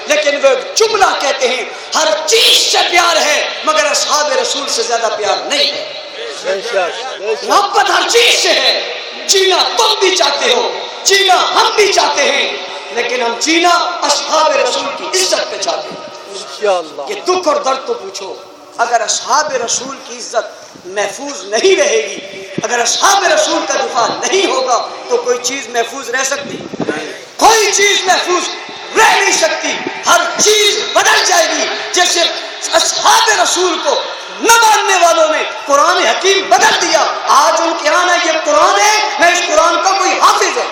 لیکن وہ جملہ کہتے ہیں ہر چیز سے پیار ہے مگر اصحاب رسول سے زیادہ پیار نہیں ہے. محبت ہر چیز سے ہے. جینا تم بھی چاہتے ہو, جینا ہم بھی چاہتے ہیں, لیکن ہم جینا اصحاب رسول کی عزت پہ چاہتے ہیں. یہ دکھ اور درد تو پوچھو, اگر اصحاب رسول کی عزت محفوظ نہیں رہے گی, اگر اصحاب رسول کا دفاع نہیں ہوگا تو کوئی چیز محفوظ رہ سکتی؟ کوئی چیز محفوظ رہ نہیں سکتی. ہر چیز بدل جائے گی. جیسے اصحاب رسول کو نہ ماننے والوں نے قرآن حکیم بدل دیا, آج ان کے یہاں یہ قرآن ہے نہ اس قرآن کا کوئی حافظ ہے.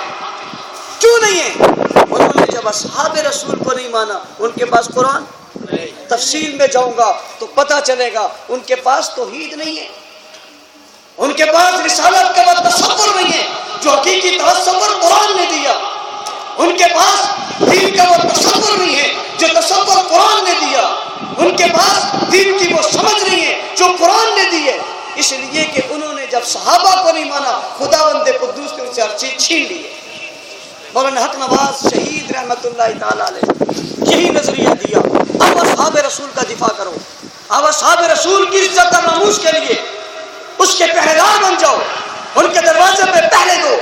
کیوں نہیں ہے؟ انہوں نے جب اصحاب رسول کو نہیں مانا, ان کے پاس قرآن, تفصیل میں جاؤں گا تو پتہ چلے گا ان کے پاس توحید نہیں ہے, ان کے پاس رسالت کا وہ تصور نہیں ہے جو حقیقی تصور قرآن نے دیا. ان کے پاس دین کا وہ تصور نہیں ہے جو تصور قرآن نے دیا. ان کے پاس دین کی وہ سمجھ نہیں ہے جو قرآن نے دی ہے. اس لیے کہ انہوں نے جب صحابہ کو نہیں مانا, خداوند قدوس نے ان سے ہر چیز چھین لی ہے. مولانا حق نواز شہید رحمت اللہ تعالی علیہ یہی نظریہ دیا. اب اصحاب رسول کا دفاع کرو, اب اصحاب رسول کی عزت اور ناموس کے لیے اس کے پہرےدار بن جاؤ, ان کے دروازے پہ پہرے دو.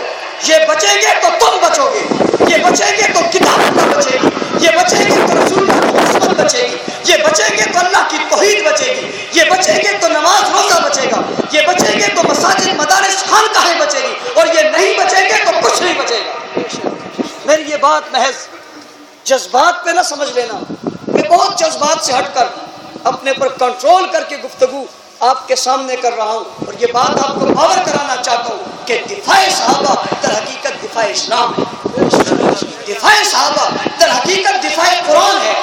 یہ بچیں گے تو تم بچو گے, یہ بچیں گے تو کتاب نہ بچے گی, یہ بچیں گے تو رسول کی قسمت بچے گی, یہ بچیں گے تو اللہ کی توحید بچے گی, یہ بچیں گے تو نماز روزہ بچے گا, یہ بچیں گے تو مساجد مدارس خانقاہیں بچے گی, اور یہ نہیں بچیں گے تو کچھ نہیں بچے گا. میری یہ بات محض جذبات پہ نہ سمجھ لینا, میں بہت جذبات سے ہٹ کر اپنے پر کنٹرول کر کے گفتگو آپ کے سامنے کر رہا ہوں, اور یہ بات آپ کو باور کرانا چاہتا ہوں کہ دفاع صحابہ در حقیقت دفاع اسلام ہے. دفاع صحابہ در حقیقت دفاع قرآن ہے.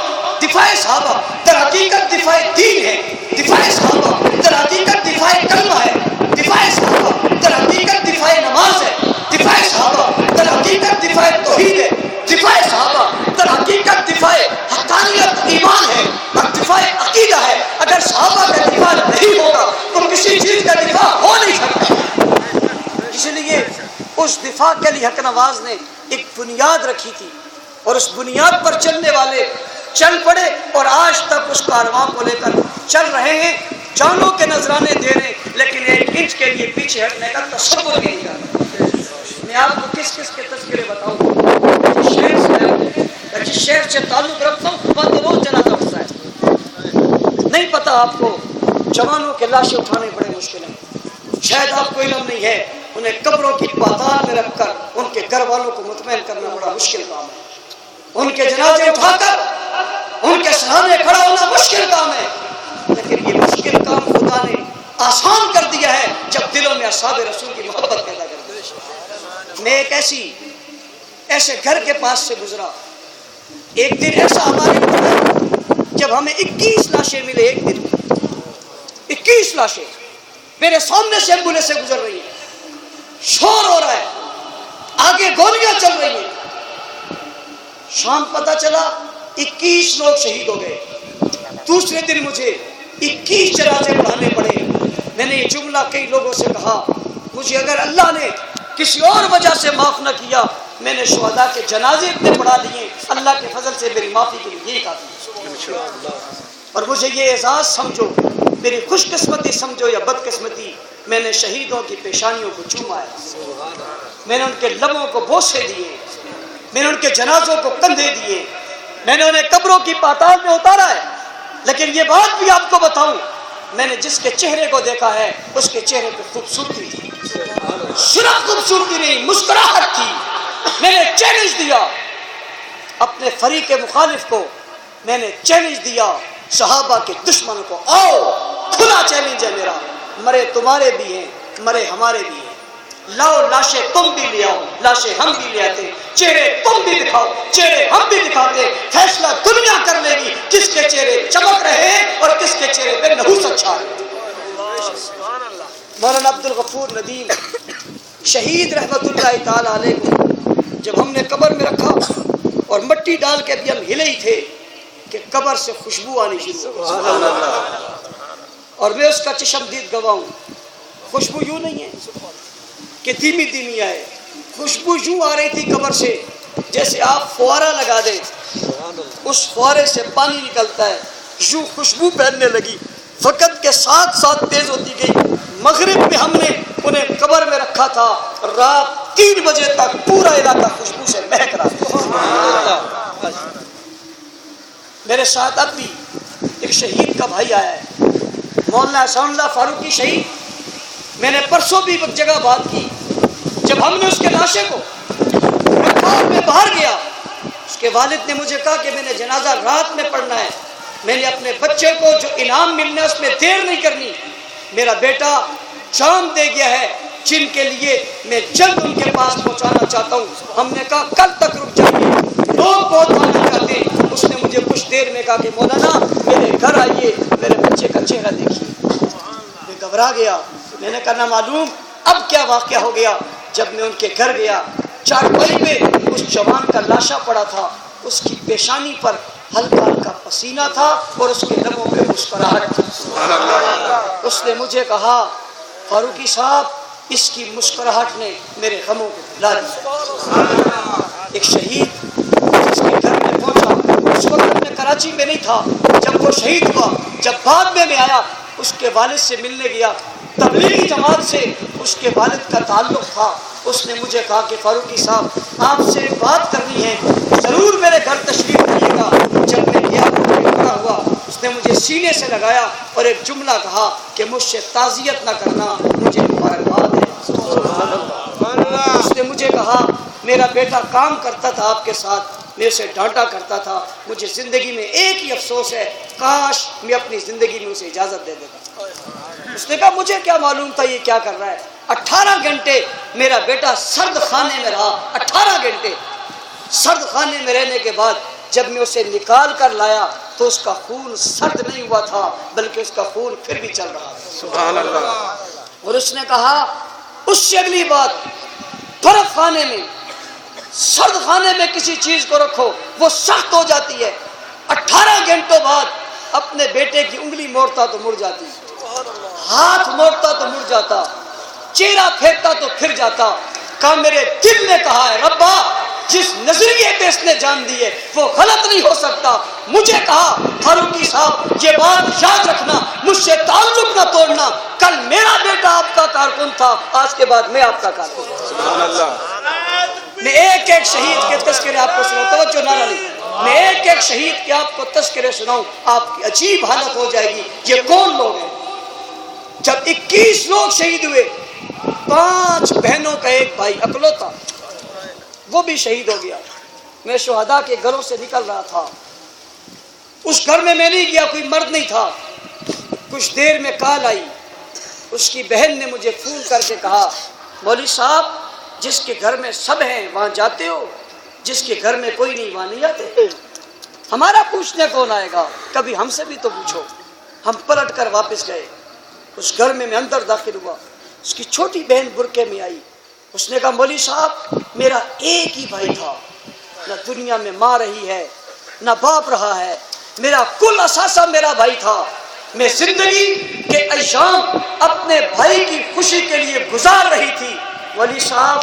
دفاع صحابہ در حقیقت دفاع دین ہے. دفاع صحابہ در حقیقت دفاع کلمہ ہے. دفاع صحابہ در حقیقت دفاع نماز ہے. دفاع صحابہ در حقیقت دفاع توحید ہے. دفاع صحابہ در حقیقت دفاع حقانیت ایمان ہے اور دفاع عقیدہ ہے. اگر صحابہ کا دفاع نہیں ہوگا تو کسی چیز کا دفاع ہو نہیں سکتا. اس لیے اس دفاع کے لیے حق نواز نے ایک بنیاد رکھی تھی, اور اس بنیاد پر چلنے والے چل پڑے, اور آج تک اس کارواں کو لے کر چل رہے ہیں. جانوں کے نذرانے دے رہے, لیکن ایک انچ کے لیے پیچھے ہٹنے کا تصور بھی نہیں کرتا. میں آپ کو کس کس کے تذکرے بتاؤں, جس شہر سے تعلق رکھتا ہوں وہاں تو روز جنازہ اٹھتا ہے. نہیں پتا آپ کو, جوانوں کے لاشیں اٹھانے بڑے مشکل ہیں. شاید آپ کو علم نہیں ہے, انہیں قبروں کی پاتال میں رکھ کر ان کے گھر والوں کو مطمئن کرنا بڑا مشکل کام ہے. ان کے جنازے اٹھا کر ان کے سامنے کھڑا ہونا مشکل کام ہے, لیکن یہ مشکل کام خدا نے آسان کر دیا ہے جب دلوں میں اصحاب رسول کی محبت پیدا کر دی. میں ایک ایسے گھر کے پاس سے گزرا, ایک دن ایسا ہمارے جب ہمیں 21 لاشیں ملے. ایک دن 21 لاشیں میرے سامنے سے ایمبولینس سے گزر رہی ہے, شور ہو رہا ہے, آگے گولیاں چل رہی ہیں. شام پتہ چلا 21 لوگ شہید ہو گئے. دوسرے دن مجھے 21 جنازے پڑھانے پڑے. میں نے یہ جملہ کئی لوگوں سے کہا, مجھے اگر اللہ نے کسی اور وجہ سے معاف نہ کیا, میں نے شہداء کے جنازے اتنے پڑھا دیے, اللہ کے فضل سے میری معافی کے لیے یہی کافی ہے. اور مجھے یہ اعزاز سمجھو, میری خوش قسمتی سمجھو یا بد قسمتی, میں نے شہیدوں کی پیشانیوں کو چوما ہے, میں نے ان کے لبوں کو بوسے دیے, میں نے ان کے جنازوں کو کندھے دیے, میں نے انہیں قبروں کی پاتال میں اتارا ہے. لیکن یہ بات بھی آپ کو بتاؤں, میں نے جس کے چہرے کو دیکھا ہے اس کے چہرے پہ خوبصورتی تھی, صرف خوبصورتی نہیں, مسکراہٹ تھی. میں نے چیلنج دیا اپنے فریق مخالف کو, میں نے چیلنج دیا صحابہ کے دشمنوں کو, آؤ کھلا چیلنج ہے میرا, مرے تمہارے بھی ہیں مرے ہمارے بھی ہیں, لاؤ لاشیں تم بھی لے آؤ, لاشیں ہم بھی لے آتے, چہرے تم بھی دکھاؤ چہرے ہم بھی دکھاتے. فیصلہ دنیا کر لے گی کس کے چہرے چمک رہے ہیں اور کس کے چہرے پہ نحوست اچھا ہے. مولانا عبد الغفور ندیم شہید رحمت اللہ تعالی علیہ کو جب ہم نے قبر میں رکھا اور مٹی ڈال کے بھی ہم ہلے ہی تھے کہ قبر سے خوشبو آنی شروع ہو, اور میں اس کا چشمدید گواہ ہوں. خوشبو یوں نہیں ہے کہ دھیمی دھیمی آئے, خوشبو یوں آ رہی تھی قبر سے جیسے آپ فوارہ لگا دیں اس فوارے سے پانی نکلتا ہے، یوں خوشبو پھیلنے لگی، وقت کے ساتھ ساتھ تیز ہوتی گئی۔ مغرب میں ہم نے انہیں قبر میں رکھا تھا، رات 3 بجے تک پورا علاقہ خوشبو سے مہک رہا تھا۔ میرے ساتھ اب بھی ایک شہید کا بھائی آیا ہے، مولانا احسان اللہ فاروقی شہید۔ میں نے پرسوں بھی ایک جگہ بات کی، جب ہم نے اس کے لاشے کو میں باہر گیا، اس کے والد نے مجھے کہا کہ میں نے جنازہ رات میں پڑھنا ہے، میں نے اپنے بچے کو جو انعام ملنا ہے اس میں دیر نہیں کرنی، میرا بیٹا جان دے گیا ہے جن کے لیے میں جلد ان کے پاس پہنچانا چاہتا ہوں۔ ہم نے کہا کل تک رک جائیے، لوگ بہت آنا چاہتے ہیں۔ اس نے مجھے کچھ دیر میں کہا کہ مولانا میرے گھر آئیے، میرے بچے کا چہرہ دیکھیے۔ میں گھبرا گیا، میں نے کہا نہ معلوم اب کیا واقعہ ہو گیا۔ جب میں ان کے گھر گیا، چارپائی پہ اس جوان کا لاشا پڑا تھا، اس کی پیشانی پر ہلکا ہلکا پسینہ تھا اور اس کے لبوں پہ مسکراہٹ تھی۔ اس نے مجھے کہا فاروقی صاحب اس کی مسکراہٹ نے میرے غموں کو بھلا دیا۔ ایک شہید جس کے گھر میں پہنچا، اس وقت میں کراچی میں نہیں تھا جب وہ شہید ہوا، جب بعد میں آیا اس کے والد سے ملنے گیا، تبلیغی جماعت سے اس کے والد کا تعلق تھا۔ اس نے مجھے کہا کہ فاروقی صاحب آپ سے بات کرنی ہے، ضرور میرے گھر تشریف رکھیے گا۔ جب میں گیا کھڑا ہوا، اس نے مجھے سینے سے لگایا اور ایک جملہ کہا کہ مجھ سے تعزیت نہ کرنا، مجھے مبارکباد ہے۔ اس نے مجھے کہا میرا بیٹا کام کرتا تھا آپ کے ساتھ، میں اسے ڈانٹا کرتا تھا، مجھے زندگی میں ایک ہی افسوس ہے، کاش میں اپنی زندگی میں اسے اجازت دے دیتا۔ اس نے کہا مجھے کیا معلوم تھا یہ کیا کر رہا ہے۔ 18 گھنٹے میرا بیٹا سرد خانے میں رہا، 18 گھنٹے سرد خانے میں رہنے کے بعد جب میں اسے نکال کر لایا تو اس کا خون سرد نہیں ہوا تھا بلکہ اس کا خون پھر بھی چل رہا تھا۔ سبحان اللہ۔ اور اس نے کہا اس سے اگلی بات، برف خانے میں سرد خانے میں کسی چیز کو رکھو وہ سخت ہو جاتی ہے، 18 گھنٹوں بعد اپنے بیٹے کی انگلی موڑتا تو مڑ جاتی، ہاتھ موڑتا تو مڑ جاتا، چہرہ پھیرتا تو پھر جاتا۔ کہا میرے دل نے کہا ہے ربا جس نظریے پہ اس نے جان دی ہے وہ غلط نہیں ہو سکتا۔ مجھے کہا فاروقی صاحب یہ بات یاد رکھنا، مجھ سے تعلق نہ توڑنا، کل میرا بیٹا آپ کا کارکن تھا، آج کے بعد میں آپ کا کارکن۔ سبحان اللہ۔ میں ایک ایک شہید کے تذکرے آپ کو سناؤں، توجہ نہ رہی، میں ایک ایک شہید کے آپ کو تذکرے سناؤں، آپ کی عجیب حالت ہو جائے گی یہ کون لوگ ہیں۔ جب 21 لوگ شہید ہوئے، 5 بہنوں کا ایک بھائی اکلوتا وہ بھی شہید ہو گیا۔ میں شہداء کے گھروں سے نکل رہا تھا، اس گھر میں نہیں گیا، کوئی مرد نہیں تھا۔ کچھ دیر میں کال آئی، اس کی بہن نے مجھے فون کر کے کہا مولوی صاحب جس کے گھر میں سب ہیں وہاں جاتے ہو، جس کے گھر میں کوئی نہیں وہاں نہیں آتے۔ ہمارا پوچھنے کون آئے گا، کبھی ہم سے بھی تو پوچھو۔ ہم پلٹ کر واپس گئے، اس گھر میں اندر داخل ہوا، اس کی چھوٹی بہن برقعے میں آئی۔ اس نے کہا مولوی صاحب میرا ایک ہی بھائی تھا، نہ دنیا میں ماں رہی ہے نہ باپ رہا ہے، میرا کل اثاثہ میرا بھائی تھا، میں زندگی کے ایام اپنے بھائی کی خوشی کے لیے گزار رہی تھی۔ ولی صاحب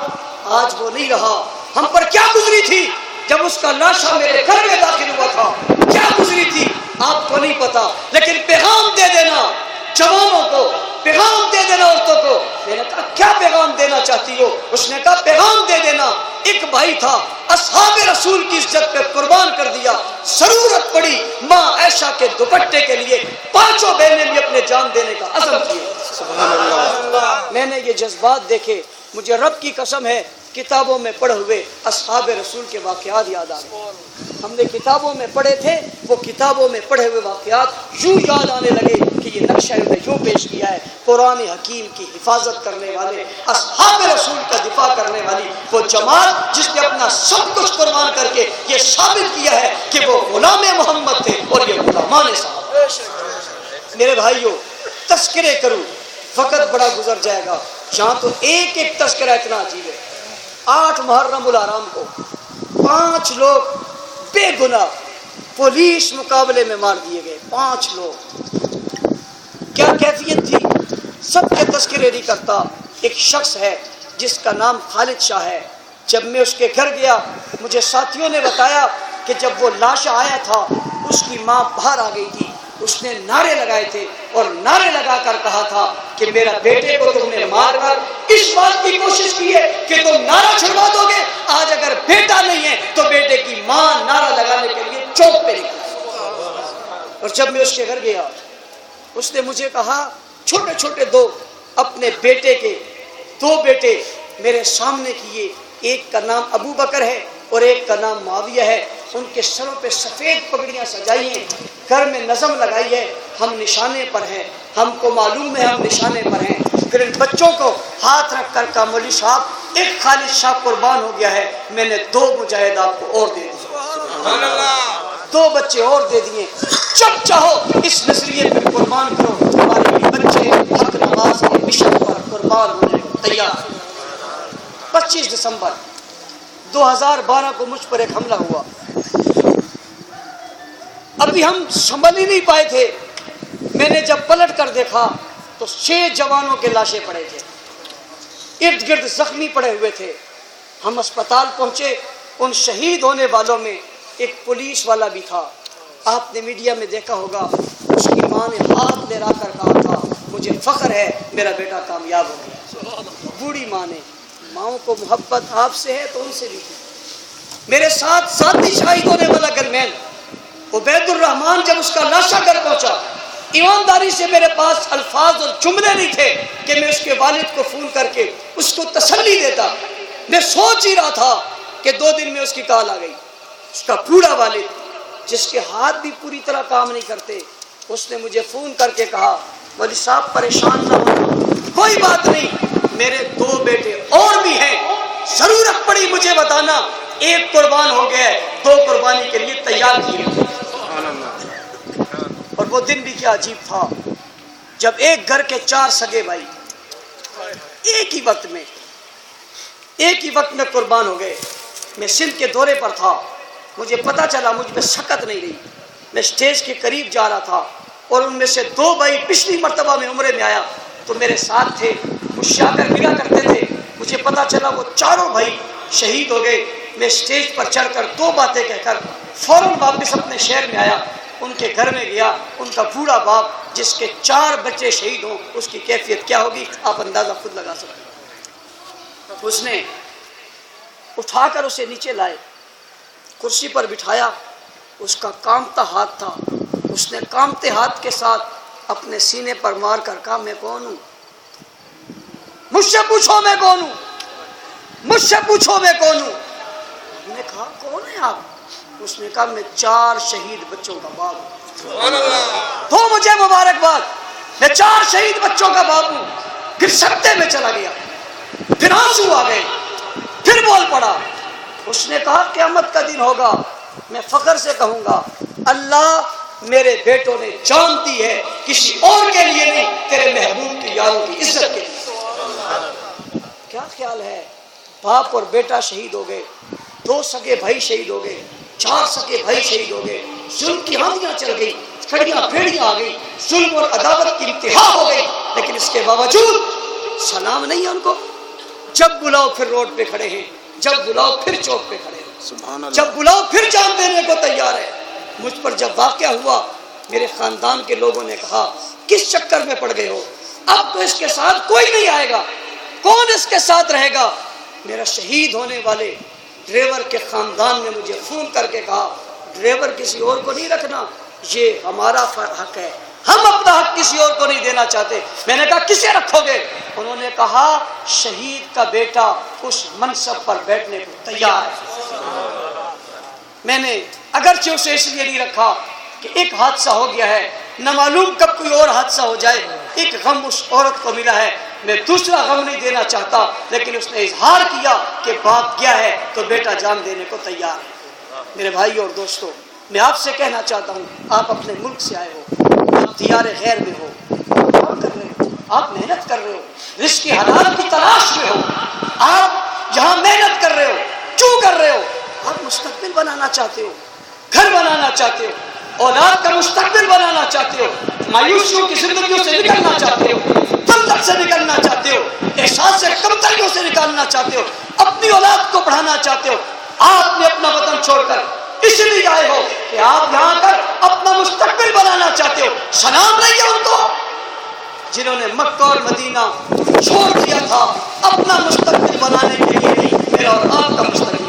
آج وہ نہیں رہا، ہم پر کیا گزری تھی جب اس کا لاشا میرے گھر میں داخل ہوا تھا، کیا گزری تھی آپ کو نہیں پتا، لیکن پیغام دے دینا جوانوں کو، پیغام دے دینا عورتوں کو۔ میں نے کہا کیا پیغام دینا چاہتی ہو؟ اس نے کہا پیغام دے دینا ایک بھائی تھا اصحاب رسول کی عزت پہ قربان کر دیا، ضرورت پڑی ماں عائشہ کے دوپٹے کے لیے 5 بہنیں بھی اپنے جان دینے کا عزم کیا۔ سبحان اللہ۔ میں نے یہ جذبات دیکھے، مجھے رب کی قسم ہے کتابوں میں پڑھے ہوئے اصحاب رسول کے واقعات یاد آ گئے۔ ہم نے کتابوں میں پڑھے تھے، وہ کتابوں میں پڑھے ہوئے واقعات یوں یاد آنے لگے کہ یہ نقشہ نے یوں پیش کیا ہے۔ قرآن حکیم کی حفاظت کرنے والے، اصحاب رسول کا دفاع کرنے والی وہ جماعت جس نے اپنا سب کچھ قربان کر کے یہ ثابت کیا ہے کہ وہ غلام محمد تھے اور یہ غلامان صاحب۔ میرے بھائیوں تذکرے کروں، وقت بڑا گزر جائے گا، یہاں تو ایک ایک تذکرہ اتنا عجیب ہے۔ 8 محرم الحرام کو 5 لوگ بے گناہ پولیس مقابلے میں مار دیے گئے، 5 لوگ۔ کیا کیفیت تھی سب کے تذکرے نہیں کرتا۔ ایک شخص ہے جس کا نام خالد شاہ ہے، جب میں اس کے گھر گیا مجھے ساتھیوں نے بتایا کہ جب وہ لاشا آیا تھا اس کی ماں باہر آ گئی تھی، اس نے نعرے لگائے تھے اور نعرے لگا کر کہا تھا کہ میرا بیٹے کو تم نے مار کر اس بات کی کوشش کی ہے کہ تم نعرہ چھڑوا دو گے، آج اگر بیٹا نہیں ہے تو بیٹے کی ماں نعرہ لگانے کے لیے چوک پہ نکلی۔ اور جب میں اس کے گھر گیا اس نے مجھے کہا چھوٹے چھوٹے دو اپنے بیٹے کے دو بیٹے میرے سامنے کیے، ایک کا نام ابو بکر ہے اور ایک کا نام معاویہ ہے، ان کے سروں پہ سفید پگڑیاں سجائی ہیں، گھر میں نظم لگائی ہے، ہم نشانے پر ہیں، ہم کو معلوم ہے ہم نشانے پر ہیں۔ پھر ان بچوں کو ہاتھ رکھ کر کہا مولوی صاحب ایک خالد شاہ قربان ہو گیا ہے، میں نے 2 مجاہد آپ کو اور دے دیے، 2 بچے اور دے دیے، جب چاہو اس نظریے پر قربان کرو، ہمارے یہ بچے حق نماز کے مشن پر قربان ہونے کو تیار۔ 25 دسمبر 2012 کو مجھ پر ایک حملہ ہوا، ابھی ہم سنبھل ہی نہیں پائے تھے، میں نے جب پلٹ کر دیکھا تو 6 جوانوں کے لاشیں پڑے تھے، ارد گرد زخمی پڑے ہوئے تھے۔ ہم اسپتال پہنچے، ان شہید ہونے والوں میں ایک پولیس والا بھی تھا، آپ نے میڈیا میں دیکھا ہوگا، اس کی ماں نے ہاتھ لہرا کر کہا تھا مجھے فخر ہے میرا بیٹا کامیاب ہو گیا۔ بوڑھی ماں نے، ماؤں کو محبت آپ سے ہے تو ان سے بھی تھی۔ میرے ساتھ ساتھی شہید ہونے والا گنمین عبید الرحمان جب اس کا لاشا گھر پہنچا، ایمانداری سے میرے پاس الفاظ اور جملے نہیں تھے کہ میں اس کے والد کو فون کر کے اس کو تسلی دیتا۔ میں سوچ ہی رہا تھا کہ 2 دن میں اس کی کال آ گئی۔ اس کا بوڑھا والد جس کے ہاتھ بھی پوری طرح کام نہیں کرتے، اس نے مجھے فون کر کے کہا مولوی صاحب پریشان نہ ہو، کوئی بات نہیں، میرے 2 بیٹے اور بھی ہیں، ضرورت پڑی مجھے بتانا، ایک قربان ہو گیا ہے، 2 قربانی کے لیے تیار کیے۔ اور وہ دن بھی کیا عجیب تھا جب ایک گھر کے 4 سگے بھائی ایک ہی وقت میں قربان ہو گئے۔ میں سندھ کے دورے پر تھا، مجھے پتا چلا مجھ میں سکت نہیں رہی، میں سٹیج کے قریب جا رہا تھا اور ان میں سے 2 بھائی پچھلی مرتبہ میں عمرے میں آیا تو میرے ساتھ تھے، مجھ سے آ کر ملا کرتے تھے، مجھے پتا چلا وہ 4 بھائی شہید ہو گئے۔ میں سٹیج پر چڑھ کر 2 باتیں کہہ کر فوراً واپس اپنے شہر میں آیا، ان کے گھر میں گیا، ان کا بوڑھا باپ جس کے 4 بچے شہید ہوں اس کی کیفیت کیا ہوگی آپ اندازہ خود لگا سکتے ہیں۔ اس نے اٹھا کر اسے نیچے لائے، کرسی پر بٹھایا، اس کا کانپتا ہاتھ تھا، اس نے کانپتے ہاتھ کے ساتھ اپنے سینے پر مار کر کہا میں کون ہوں، مجھ سے پوچھو میں کون ہوں، مجھ سے پوچھو میں کون ہوں۔ میں نے کہا کون ہے آپ؟ اس نے کہا میں 4 شہید بچوں کا باپ ہوں۔ تو مجھے مبارکباد، میں 4 شہید بچوں کا باپ ہوں۔ پھر سکتے میں چلا گیا، پھر آنسو آ گئے، پھر بول پڑا۔ اس نے کہا قیامت کا دن ہوگا، میں فخر سے کہوں گا اللہ میرے بیٹوں نے جان دی ہے کسی اور کے لیے نہیں، تیرے محبوب کی یاروں کی عزت کے لیے۔ کیا خیال ہے، باپ اور بیٹا شہید ہو گئے، 2 سگے بھائی شہید ہو گئے، 4 سگے بھائی شہید ہو گئے، ظلم کی آندیاں چل گئی، کھڑیاں پھیڑیاں آ گئی، ظلم اور عداوت کی انتہا ہو گئی، لیکن اس کے باوجود سلام نہیں ہے ان کو۔ جب بلاؤ پھر روڈ پہ کھڑے ہیں، جب بلاؤ پھر چوک پہ کھڑے ہیں، جب بلاؤ پھر جان دینے کو تیار ہے۔ مجھ پر جب واقعہ ہوا میرے خاندان کے لوگوں نے کہا کس چکر میں پڑ گئے ہو، اب تو اس کے ساتھ کوئی نہیں آئے گا، کون اس کے ساتھ رہے گا؟ میرا شہید ہونے والے ڈرائیور کے خاندان نے مجھے فون کر کے کہا ڈرائیور کسی اور کو نہیں رکھنا، یہ ہمارا حق ہے، ہم اپنا حق کسی اور کو نہیں دینا چاہتے۔ میں نے کہا کسے رکھو گے؟ انہوں نے کہا شہید کا بیٹا اس منصب پر بیٹھنے کو تیار ہے۔ میں نے اگرچہ اسے اس لیے نہیں رکھا کہ ایک حادثہ ہو گیا ہے، نہ معلوم کب کوئی اور حادثہ ہو جائے، ایک غم اس عورت کو ملا ہے، میں دوسرا غم نہیں دینا چاہتا، لیکن اس نے اظہار کیا کہ باپ کیا ہے تو بیٹا جان دینے کو تیار ہے۔ میرے بھائی اور دوستو، میں آپ سے کہنا چاہتا ہوں آپ اپنے ملک سے آئے ہو، آپ دیار غیر میں ہو، کام کر رہے ہو، آپ محنت کر رہے ہو، رزق کی حلال کی تلاش میں ہو، آپ یہاں محنت کر رہے ہو، کیوں کر رہے ہو؟ آپ مستقبل بنانا چاہتے ہو، گھر بنانا چاہتے ہو، اولاد کا مستقبل بنانا چاہتے ہو، مایوسیوں کی زندگیوں سے نکلنا چاہتے ہو، دلدل سے نکلنا چاہتے ہو، احساس سے کمتریوں سے نکالنا چاہتے ہو، اپنی اولاد کو پڑھانا چاہتے ہو۔ آپ نے اپنا وطن چھوڑ کر اس لیے آئے ہو کہ آپ یہاں کر اپنا مستقبل بنانا چاہتے ہو. سلام نہیں ہے ان کو جنہوں نے مکہ اور مدینہ چھوڑ دیا تھا اپنا مستقبل بنانے کے لیے نہیں، میرا اور آپ کا مستقبل.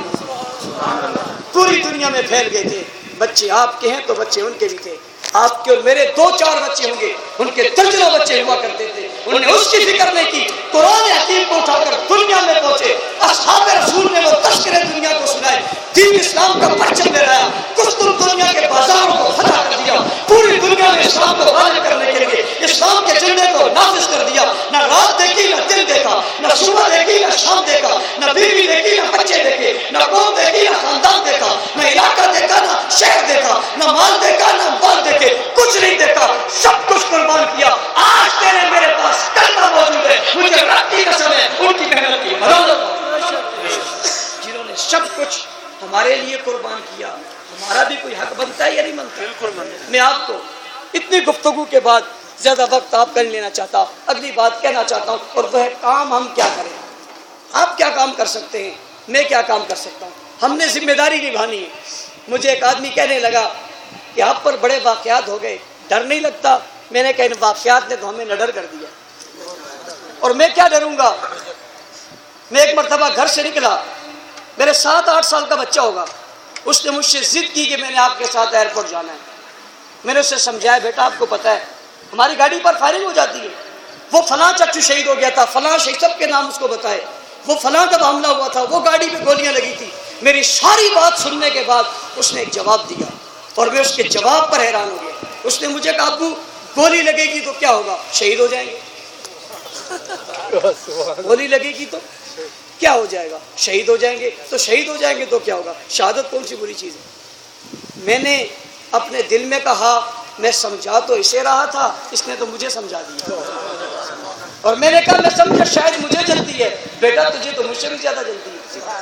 پوری دنیا میں پھیل گئے تھے. بچے آپ کے ہیں تو بچے ان کے بھی تھے. آپ کے اور میرے 2-4 بچے ہوں گے، ان کے درجنوں بچے ہوا کرتے تھے. انہوں نے اس کی فکر نہیں کی. قرآن حکیم کو اٹھا کر دنیا میں پہنچے. اصحاب رسول نے وہ تذکرے دنیا کو سنائے. دین اسلام کا پرچم لہرایا. کستر دنیا کے بازاروں کو فتح کر دیا. پوری دنیا میں اسلام کو غالب کرنے کے لیے اسلام کے جھنڈے کو نافذ کر دیا. نہ رات دیکھی نہ دن دیکھا، نہ صبح دیکھی نہ شام دیکھا، نہ بیوی دیکھی نہ بچے دیکھے، نہ قوم دیکھی نہ خاندان دیکھا، نہ علاقہ دیکھا نہ شہر دیکھا، نہ مال دیکھا نہ بال دیکھے، کچھ نہیں دیکھا، سب کچھ قربان کیا. آج تیرے میرے پاس کلمہ موجود ہے. مجھے رب کی قسم ہے ان کی محنت کی بدولت جنہوں نے سب کچھ ہمارے لیے قربان کیا. ہمارا بھی کوئی حق بنتا ہے یا نہیں بنتا؟ بالکل بنتا ہے. میں آپ کو اتنی گفتگو کے بعد زیادہ وقت آپ کا نہیں لینا چاہتا. اگلی بات کہنا چاہتا ہوں اور وہ ہے کام ہم کیا کریں. آپ کیا کام کر سکتے ہیں، میں کیا کام کر سکتا ہوں. ہم نے ذمہ داری نبھانی ہے. مجھے ایک آدمی کہنے لگا کہ آپ پر بڑے واقعات ہو گئے، ڈر نہیں لگتا؟ میں نے کہا ان واقعات نے تو ہمیں نہ ڈر کر دیا، اور میں کیا ڈروں گا. میں ایک مرتبہ گھر سے نکلا، میرے 7-8 سال کا بچہ ہوگا. اس نے مجھ سے ضد کی کہ میں نے آپ کے ساتھ ایئرپورٹ جانا ہے. میں نے اسے سمجھایا بیٹا آپ کو پتہ ہے ہماری گاڑی پر فائرنگ ہو جاتی ہے. وہ فلاں چچو شہید ہو گیا تھا، فلاں شہید، سب کے نام اس کو بتائے. وہ فلاں کا حملہ ہوا تھا، وہ گاڑی پہ گولیاں لگی تھی. میری ساری بات سننے کے بعد اس نے ایک جواب دیا اور میں اس کے جواب پر حیران ہو گیا. اس نے مجھے کہا ابو گولی لگے گی تو کیا ہوگا؟ شہید ہو جائیں گے. گولی لگے گی تو کیا ہو جائے گا؟ شہید ہو جائیں گے. تو شہید ہو جائیں گے تو کیا ہوگا؟ شہادت کون سی بری چیز ہے؟ میں نے اپنے دل میں کہا میں سمجھا تو اسے رہا تھا، اس نے تو مجھے سمجھا دیا. اور میں نے کہا میں سمجھا شاید مجھے جلدی ہے. بیٹا تجھے تو مجھ سے بھی زیادہ جلدی ہے.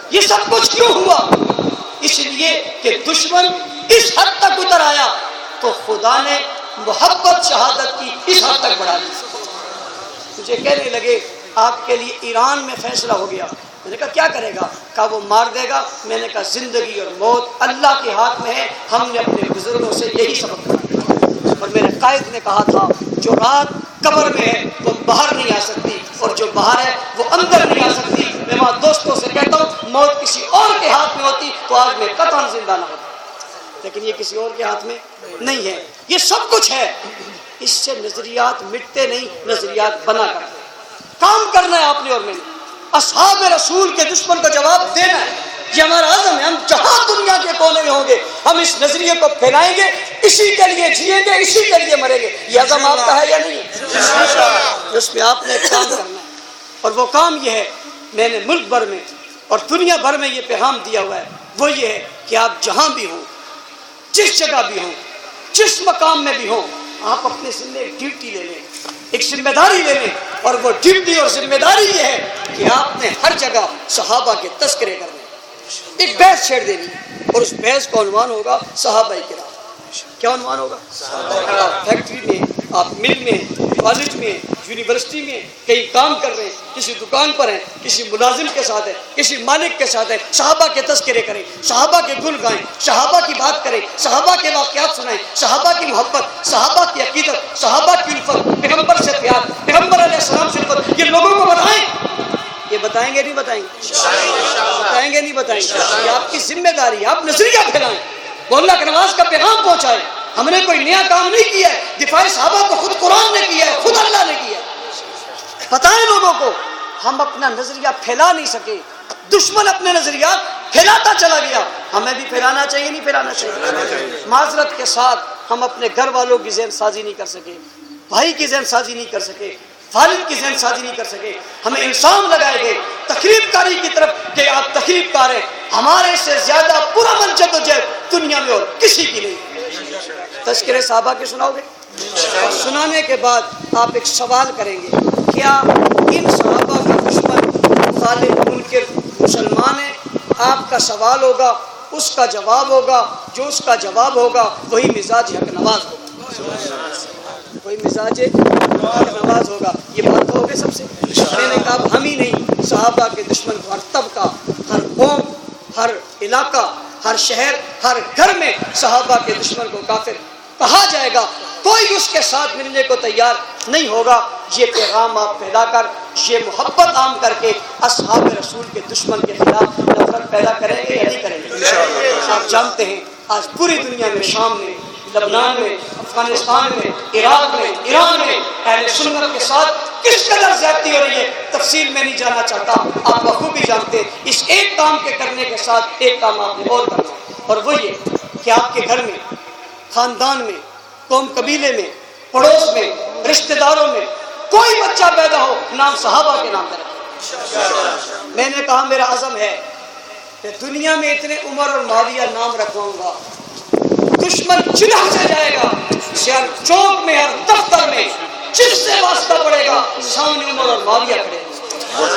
یہ سب کچھ کیوں ہوا؟ اس لیے کہ دشمن اس حد تک اتر آیا تو خدا نے محبت شہادت کی اس حد تک بڑھا دی. مجھے کہنے لگے آپ کے لیے ایران میں فیصلہ ہو گیا. میں نے کہا کیا کرے گا؟ کہا وہ مار دے گا. میں نے کہا زندگی اور موت اللہ کے ہاتھ میں ہے. ہم نے اپنے بزرگوں سے یہی سبق پڑھا. اور میرے قائد نے کہا تھا جو رات قبر میں ہے وہ باہر نہیں آ سکتی، اور جو باہر ہے وہ اندر نہیں آ سکتی. میں وہاں دوستوں سے کہتا ہوں موت کسی اور کے ہاتھ میں ہوتی تو آج میں قطعاً زندہ نہ ہوتا، لیکن یہ کسی اور کے ہاتھ میں نہیں ہے. یہ سب کچھ ہے. اس سے نظریات مٹتے نہیں، نظریات بنا کر کام کرنا ہے آپ نے اور میں نے. اصحاب رسول کے دشمن کو جواب دینا ہے. یہ ہمارا عزم ہے. ہم جہاں دنیا کے کونے میں ہوں گے ہم اس نظریے کو پھیلائیں گے، اسی کے لیے جیئیں گے، اسی کے لیے مریں گے. یہ عزم آپ کا ہے یا نہیں؟ اس میں آپ نے کام کرنا ہے. اور وہ کام یہ ہے، میں نے ملک بھر میں اور دنیا بھر میں یہ پیغام دیا ہوا ہے. وہ یہ ہے کہ آپ جہاں بھی ہوں، جس جگہ بھی ہوں، جس مقام میں بھی ہوں، آپ اپنے ذمہ ایک ڈیوٹی لے لیں، ایک ذمہ داری لے لیں. اور وہ ڈیوٹی اور ذمہ داری یہ ہے کہ آپ نے ہر جگہ صحابہ کے تذکرے کرنے، ایک بحث چھیڑ دینی، اور اس بحث کا عنوان ہوگا صحابہ کرام. کیا عنوان ہوگا؟ فیکٹری میں، آپ مل میں، کالج میں، یونیورسٹی میں کہیں کام کر رہے ہیں، کسی دکان پر ہیں، کسی ملازم کے ساتھ ہیں، کسی مالک کے ساتھ ہیں، صحابہ کے تذکرے کریں، صحابہ کے گل گائیں، صحابہ کی بات کریں، صحابہ کے واقعات سنائیں، صحابہ کی محبت، صحابہ کی عقیدت، صحابہ کی الفت، پیغمبر سے پیار، پیغمبر علیہ السلام سے الفت، یہ لوگوں کو بتائیں. یہ بتائیں گے نہیں بتائیں گے؟ بتائیں گے نہیں بتائیں گے؟ یہ آپ کی ذمہ داری ہے. آپ نظریہ پھیلائیں، وہ اللہ کے نواز کا پیغام پہنچائیں. ہم نے کوئی نیا کام نہیں کیا ہے. دفاع صحابہ کو خود قرآن نے کیا ہے، خود اللہ نے کیا ہے. بتائیں لوگوں کو. ہم اپنا نظریہ پھیلا نہیں سکے، دشمن اپنے نظریات پھیلاتا چلا گیا. ہمیں بھی پھیلانا چاہیے نہیں پھیلانا چاہیے؟ معذرت کے ساتھ ہم اپنے گھر والوں کی ذہن سازی نہیں کر سکے، بھائی کی ذہن سازی نہیں کر سکے، والد کی ذہن سازی نہیں کر سکے. ہمیں الزام لگائے گئے تخریب کاری کی طرف کہ آپ تخریب کار ہیں. ہمارے سے زیادہ پرامن جدوجہد دنیا میں اور کسی کی نہیں. تذکرے صحابہ کے سناؤ گے؟ اور سنانے کے بعد آپ ایک سوال کریں گے، کیا ان صحابہ کا دشمن مخالف منکر مسلمان ہے؟ آپ کا سوال ہوگا، اس کا جواب ہوگا، جو اس کا جواب ہوگا وہی مزاج حق نواز ہوگا، وہی مزاج حق نواز ہوگا. یہ بات تو ہوگی سب سے. میں نے کہا ہم ہی نہیں، صحابہ کے دشمن کو ہر طبقہ، ہر قوم، ہر علاقہ، ہر شہر ہر گھر میں صحابہ کے دشمن کو کافر کہا جائے گا، کوئی اس کے ساتھ ملنے کو تیار نہیں ہوگا۔ یہ پیغام آپ پھیلا کر، یہ محبت عام کر کے اصحاب رسول کے دشمن کے خلاف نفرت پیدا کریں گے یا نہیں کریں گے؟ آپ جانتے ہیں آج پوری دنیا میں، شام میں، لبنان میں، افغانستان میں، عراق میں، ایران میں اہل سنت کے ساتھ کس قدر زیادتی ہو رہی ہے، تفصیل میں نہیں جانا چاہتا، آپ بخوبی جانتے ہیں۔ اس ایک کام کے کرنے کے ساتھ ایک کام آپ نے اور کرنا ہے، اور وہ یہ کہ آپ کے گھر میں، خاندان میں، قوم قبیلے میں، پڑوس میں، رشتہ داروں میں کوئی بچہ پیدا ہو، نام صحابہ کے نام پر رکھے۔ میں نے کہا میرا عزم ہے کہ دنیا میں اتنے عمر اور معاویہ نام رکھواؤں گا، دشمن چنہ سے جائے گا، ہر چوک میں، ہر دفتر میں جس سے واسطہ پڑے گا سامنے عمر اور معاویہ کھڑے گا۔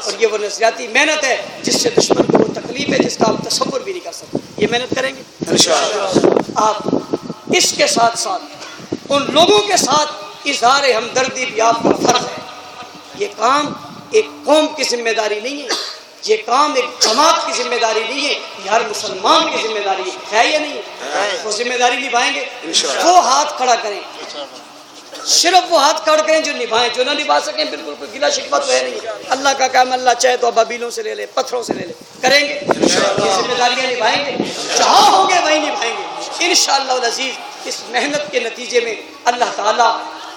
اور یہ وہ نظریاتی محنت ہے جس سے دشمن کو وہ تکلیف ہے جس کا آپ تصور بھی نہیں کر سکتے۔ یہ محنت کریں گے انشاءاللہ۔ آپ اس کے ساتھ ساتھ ان لوگوں کے ساتھ اظہار ہمدردی بھی آپ کا فرض ہے۔ یہ کام ایک قوم کی ذمہ داری نہیں ہے، یہ کام ایک جماعت کی ذمہ داری نہیں ہے، یہ ہر مسلمان کی ذمہ داری ہے یا نہیں ہے؟ وہ ذمہ داری نبھائیں گے، وہ ہاتھ کھڑا کریں، صرف وہ ہاتھ کھڑا کریں جو نبھائیں، جو نہ نبھا سکیں بالکل کوئی گلہ شکوہ تو ہے نہیں۔ اللہ کا کام اللہ چاہے تو ابابیلوں سے لے لے، پتھروں سے لے لے، کریں گے یہ ذمہ داریاں نبھائیں گے، جہاں ہوں گے وہیں نبھائیں گے انشاءاللہ العزیز۔ اس محنت کے نتیجے میں اللہ تعالیٰ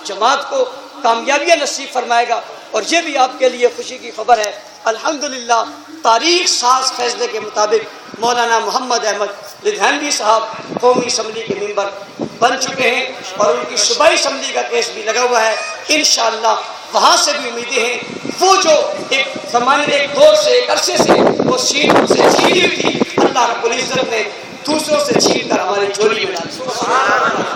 جماعت کو کامیابیاں نصیب فرمائے گا۔ اور یہ بھی آپ کے لیے خوشی کی خبر ہے، الحمدللہ تاریخ ساز فیصلے کے مطابق مولانا محمد احمد لدھیانوی صاحب قومی اسمبلی کے ممبر بن چکے ہیں، اور ان کی صوبائی اسمبلی کا کیس بھی لگا ہوا ہے۔ انشاءاللہ وہاں سے بھی امیدیں ہیں، وہ جو ایک زمانے ایک دور سے ایک عرصے سے وہ سیٹ ان سے چھینی ہوئی تھی، اللہ رب العزت نے دوسروں سے چھین کر ہماری جولی میں ڈالی،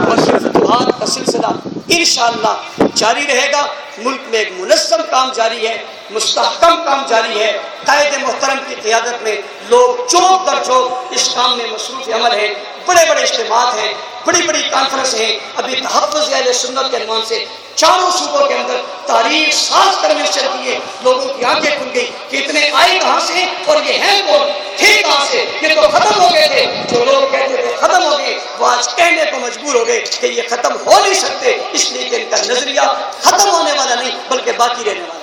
اور یہ فتوحات کا سلسلہ انشاءاللہ جاری رہے گا۔ ملک میں ایک منظم کام جاری ہے، مستحکم کام جاری ہے، قائد محترم کی قیادت میں لوگ چوک در چوک اس کام میں مصروف عمل ہیں، بڑے بڑے اجتماعات ہیں، بڑی بڑی کانفرنس ہیں۔ ابھی تحفظ اہل سنت کے عنوان سے چاروں صوبوں کے اندر تاریخ ساز کنونشن کیے، لوگوں کی آنکھیں کھل گئی کہ اتنے آئے کہاں سے اور یہ ہیں کون، تھے کہاں سے، یہ تو ختم ہو گئے تھے۔ جو لوگ کہتے تھے ختم ہو گئے وہ آج کہنے کو مجبور ہو گئے کہ یہ ختم ہو نہیں سکتے، اس لیے کہ ان کا نظریہ ختم ہونے والا نہیں بلکہ باقی رہنے والا۔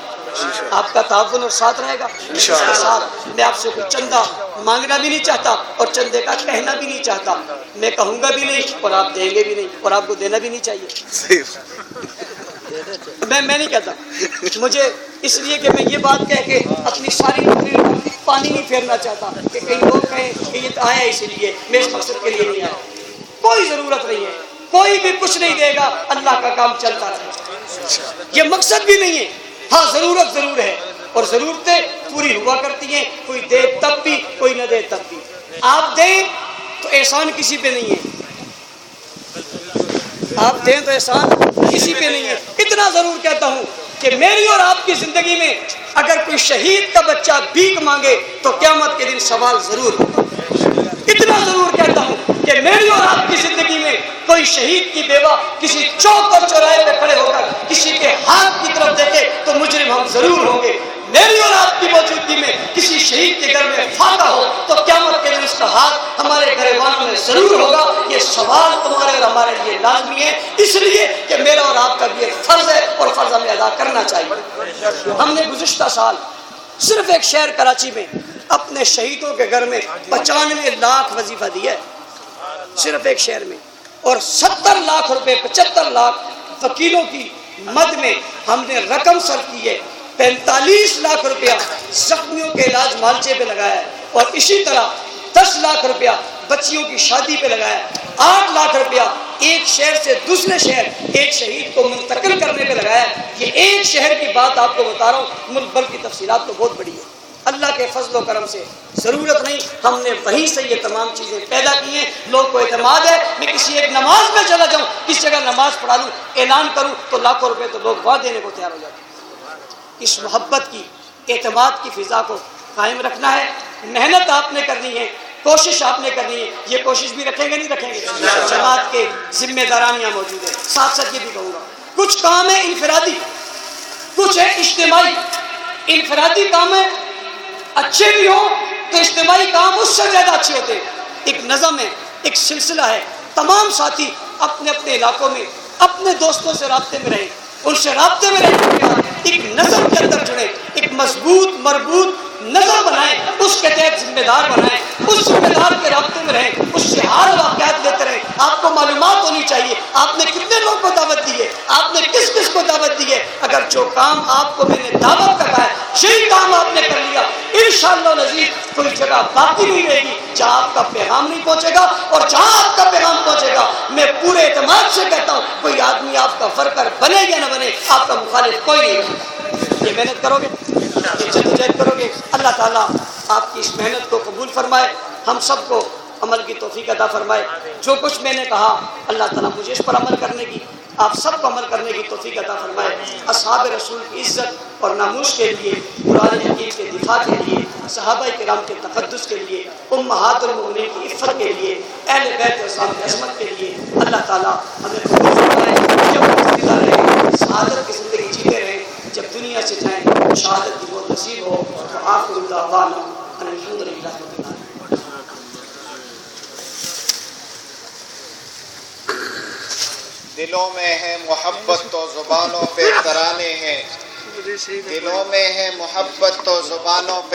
آپ کا تعاون اور ساتھ رہے گا انشاءاللہ۔ میں آپ سے کوئی چندہ مانگنا بھی نہیں چاہتا اور چندے کا کہنا بھی نہیں چاہتا، میں کہوں گا بھی نہیں اور آپ دیں گے بھی نہیں، اور آپ کو دینا بھی نہیں چاہیے۔ میں نہیں کہتا، مجھے اس لیے کہ میں یہ بات کہہ کے اپنی ساری تقریر پانی نہیں پھیرنا چاہتا کہ کئی لوگ کہیں کہ یہ تو آیا اسی لیے، میں اس مقصد کے لیے نہیں آیا۔ کوئی ضرورت نہیں ہے، کوئی بھی کچھ نہیں دے گا، اللہ کا کام چلتا رہے، یہ مقصد بھی نہیں ہے۔ ہاں ضرورت ضرور ہے، اور ضرورتیں پوری ہوا کرتی ہیں، کوئی دے تب بھی کوئی نہ دے تب بھی۔ آپ دیں تو احسان کسی پہ نہیں ہے، آپ دیں تو احسان کسی پہ نہیں ہے۔ اتنا ضرور کہتا ہوں کہ میری اور آپ کی زندگی میں اگر کوئی شہید کا بچہ بھیک مانگے تو قیامت کے دن سوال ضرور ہوگا۔ اتنا ضرور کہتا ہوں کہ میری اور آپ کی زندگی میں کوئی شہید کی بیوہ کسی چوک اور چوراہے پہ کھڑے ہو کر کسی کے ہاتھ کی طرف دیکھے تو مجرم ہم ضرور ہوں گے۔ میری اور آپ کی موجودگی میں کسی شہید کے گھر میں فاتح ہو تو قیامت کے دن اس کا ہاتھ ہمارے گریبانوں میں ضرور ہوگا۔ یہ سوال تمہارے اور ہمارے لیے لازمی ہے، اس لیے کہ میرا اور آپ کا بھی ایک فرض ہے اور فرض ہمیں ادا کرنا چاہیے۔ ہم نے گزشتہ سال صرف ایک شہر کراچی میں اپنے شہیدوں کے گھر میں 95 لاکھ وظیفہ دیا ہے، صرف ایک شہر میں، اور 70 لاکھ روپے 75 لاکھ وکیلوں کی مد میں ہم نے رقم صرف کی ہے۔ 45 لاکھ روپیہ زخمیوں کے علاج مالچے پہ لگایا ہے، اور اسی طرح 10 لاکھ روپیہ بچیوں کی شادی پہ لگایا ہے۔ 8 لاکھ روپیہ ایک شہر سے دوسرے شہر ایک شہید کو منتقل کرنے پہ لگایا ہے۔ یہ ایک شہر کی بات آپ کو بتا رہا ہوں، ملک بھر کی تفصیلات تو بہت بڑی ہے۔ اللہ کے فضل و کرم سے ضرورت نہیں، ہم نے وہیں سے یہ تمام چیزیں پیدا کی ہیں۔ لوگ کو اعتماد ہے میں کسی ایک نماز میں چلا جاؤں، کس جگہ نماز پڑھا لوں، اعلان کروں تو لاکھوں روپے تو لوگ وہاں دینے کو تیار ہو جاتے ہیں۔ اس محبت کی، اعتماد کی فضا کو قائم رکھنا ہے، محنت آپ نے کرنی ہے، کوشش آپ نے کرنی ہے۔ یہ کوشش بھی رکھیں گے نہیں رکھیں گے؟ جماعت کے ذمہ دارانیاں موجود ہیں۔ ساتھ ساتھ یہ بھی کہوں گا، کچھ کام ہے انفرادی، کچھ ہے اجتماعی۔ انفرادی کام ہے اچھے بھی ہوں تو اجتماعی کام اس سے زیادہ اچھے ہوتے ہیں۔ ایک نظم ہے، ایک سلسلہ ہے. تمام ساتھی اپنے اپنے علاقوں میں اپنے دوستوں سے رابطے میں رہیں، ان سے رابطے میں رہنے کے بعد ایک نظم کے اندر جڑیں، ایک مضبوط مربوط نظم بنائیں، اس کے تحت ذمہ دار بنائیں، اس ذمہ دار کے رابطے میں رہیں، اس سے حال واقعات لیتے رہیں. آپ کو معلومات ہونی چاہیے آپ نے کتنے لوگوں کو دعوت دی ہے، آپ نے کس کس کو دعوت دی ہے. اگر جو کام آپ کو میں نے دعوت کا ہے یہی کام آپ نے کر لیا، انشاءاللہ العزیز کوئی جگہ باقی نہیں رہے گی جہاں آپ کا پیغام نہیں پہنچے گا. اور جہاں آپ کا پیغام پہنچے گا میں پورے اعتماد سے کہتا ہوں کوئی آدمی آپ کا ورکر بنے یا نہ بنے، آپ کا مخالف کوئی نہیں. یہ محنت کرو گے، یہ جدوجہد کرو گے، اللہ تعالیٰ آپ کی اس محنت کو قبول فرمائے، ہم سب کو عمل کی توفیق عطا فرمائے. جو کچھ میں نے کہا اللہ تعالیٰ مجھے اس پر عمل کرنے کی، آپ سب کو عمل کرنے کی توفیق عطا فرمائے. اصحاب رسول کی عزت اور ناموس کے لیے، قرآن حکیم کے دفاع کے لیے، صحابہ کرام کے تقدس کے لیے، امہات المؤمنین کی عفت کے لیے، اہل بیت اسلام کی عظمت کے لیے اللہ تعالیٰ ہمیں قبول فرمائے. جب زندہ رہیں شہادت کی زندگی جیتے رہیں، جب دنیا سے جائیں شہادت کی موت نصیب ہو. تو آخر دعوانا ان الحمد للہ رب العالمین. دلوں میں ہے محبت تو زبانوں پہ ترانے ہیں، دلوں میں ہے محبت تو زبانوں پہ